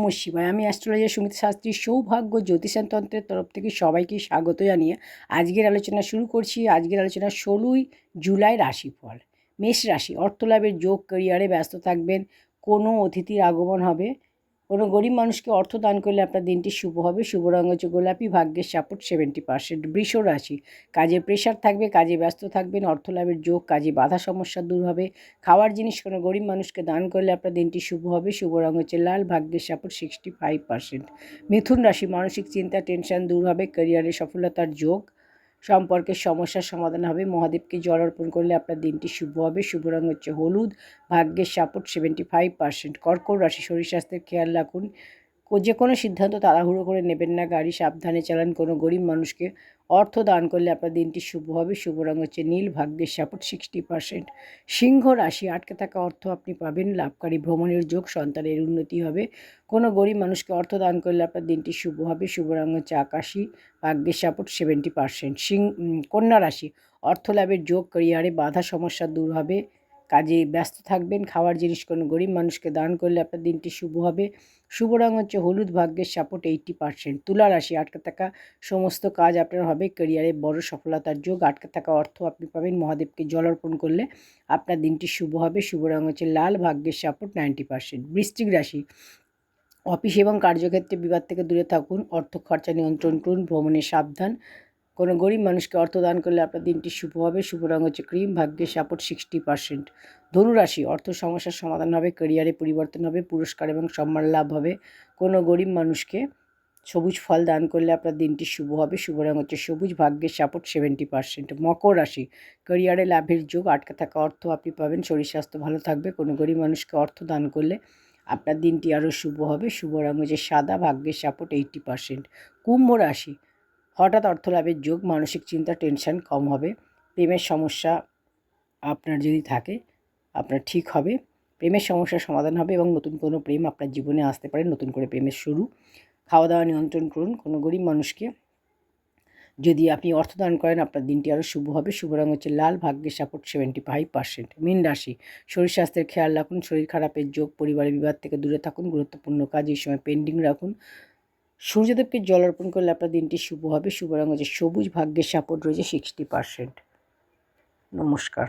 নমঃ শিবায়। আমি অ্যাস্ট্রোলজার সুমিত শাস্ত্রী। সৌভাগ্য জ্যোতিষান তন্ত্রের তরফ থেকে সবাইকে স্বাগত জানিয়ে আজকের আলোচনা শুরু করছি। আজকের আলোচনা 16ই জুলাই রাশিফল। মেষ রাশি, অর্থলাভের যোগ, ক্যারিয়ারে ব্যস্ত থাকবেন, কোনো অতিথির আগমন হবে, কোনো গরিব মানুষকে অর্থ দান করলে আপনার দিনটি শুভ হবে। শুভ রঙ হচ্ছে গোলাপি, ভাগ্যের সাপোর্ট 70%। বৃষ রাশি, কাজের প্রেশার থাকবে, কাজে ব্যস্ত থাকবেন, অর্থলাভের যোগ, কাজে বাধা সমস্যা দূর হবে। খাওয়ার জিনিস কোনো গরিব মানুষকে দান করলে আপনার দিনটি শুভ হবে। শুভ রঙ হচ্ছে লাল, ভাগ্যের সাপোর্ট 65%। মিথুন রাশি, মানসিক চিন্তা, টেনশন দূর হবে, ক্যারিয়ারে সফলতার যোগ, সম্পর্কের সমস্যার সমাধান হবে। মহাদেবকে জল অর্পণ করলে আপনার দিনটি শুভ হবে। শুভ রঙ হচ্ছে হলুদ, ভাগ্যের সাপোর্ট 75%। কর্কট রাশি, শরীর স্বাস্থ্যের খেয়াল রাখুন, যে কোনো সিদ্ধান্ত তাড়াহুড়ো করে নেবেন না, গাড়ি সাবধানে চালান। কোনো গরিব মানুষকে অর্থ দান করলে আপনার দিনটি শুভ হবে। শুভ রঙ হচ্ছে নীল, ভাগ্যের সাপোর্ট 60%। সিংহ রাশি, আটকে থাকা অর্থ আপনি পাবেন, লাভকারী ভ্রমণের যোগ, সন্তানের উন্নতি হবে। কোনো গরিব মানুষকে অর্থ দান করলে আপনার দিনটি শুভ হবে। শুভ রঙ হচ্ছে আকাশি, ভাগ্যের সাপোর্ট 70%। কন্যা রাশি, অর্থ লাভের যোগ, ক্যারিয়ারে বাধা সমস্যা দূর হবে, কাজে ব্যস্ত থাকবেন। খাওয়ার জিনিস কোনো গরিব মানুষকে দান করলে আপনার দিনটি শুভ হবে। শুভ রঙ হচ্ছে হলুদ, ভাগ্যের সাপোর্ট 80%। তুলা রাশি, আটকে থাকা সমস্ত কাজ আপনার হবে, ক্যারিয়ারে বড় সফলতার যোগ, আটকে থাকা অর্থ আপনি পাবেন। মহাদেবকে জল অর্পণ করলে আপনার দিনটি শুভ হবে। শুভ রঙ হচ্ছে লাল, ভাগ্যের সাপোর্ট 90%। বৃশ্চিক রাশি, অফিস এবং কার্যক্ষেত্রে বিবাদ থেকে দূরে থাকুন, অর্থ খরচা নিয়ন্ত্রণ করুন, ভ্রমণে সাবধান। কোনো গরিব মানুষকে অর্থ দান করলে আপনার দিনটি শুভ হবে। শুভ রঙ হচ্ছে ক্রিম, ভাগ্যের সাপোর্ট 60%। ধনুরাশি, অর্থ সমস্যার সমাধান হবে, ক্যারিয়ারে পরিবর্তন হবে, পুরস্কার এবং সম্মান লাভ হবে। কোনো গরিব মানুষকে সবুজ ফল দান করলে আপনার দিনটি শুভ হবে। শুভ রঙ হচ্ছে সবুজ, ভাগ্যের সাপোর্ট 70%। মকর রাশি, ক্যারিয়ারে লাভের যোগ, আটকে থাকা অর্থ আপনি পাবেন, শরীর স্বাস্থ্য ভালো থাকবে। কোনো গরিব মানুষকে অর্থ দান করলে আপনার দিনটি আরও শুভ হবে। শুভ রঙ হচ্ছে সাদা, ভাগ্যের সাপোর্ট 80%। কুম্ভ রাশি, হঠাৎ অর্থলাভের যোগ, মানসিক চিন্তা, টেনশন কম হবে। প্রেমের সমস্যা আপনার যদি থাকে আপনার ঠিক হবে, প্রেমের সমস্যার সমাধান হবে এবং নতুন কোনো প্রেম আপনার জীবনে আসতে পারে, নতুন করে প্রেমের শুরু। খাওয়া দাওয়া নিয়ন্ত্রণ করুন। কোনো গরিব মানুষকে যদি আপনি অর্থদান করেন আপনার দিনটি আরও শুভ হবে। শুভ রঙ হচ্ছে লাল, ভাগ্যের সাপোর্ট 75%। মীন রাশি, শরীর স্বাস্থ্যের খেয়াল রাখুন, শরীর খারাপের যোগ, পরিবারের বিবাদ থেকে দূরে থাকুন, গুরুত্বপূর্ণ কাজ এই সময় পেন্ডিং রাখুন। সূর্যদেবকে জল অর্পণ করলে আপনার দিনটি শুভ হবে। শুভ রঙ হচ্ছে সবুজ, ভাগ্যের সাপোর্ট রয়েছে 60%। নমস্কার।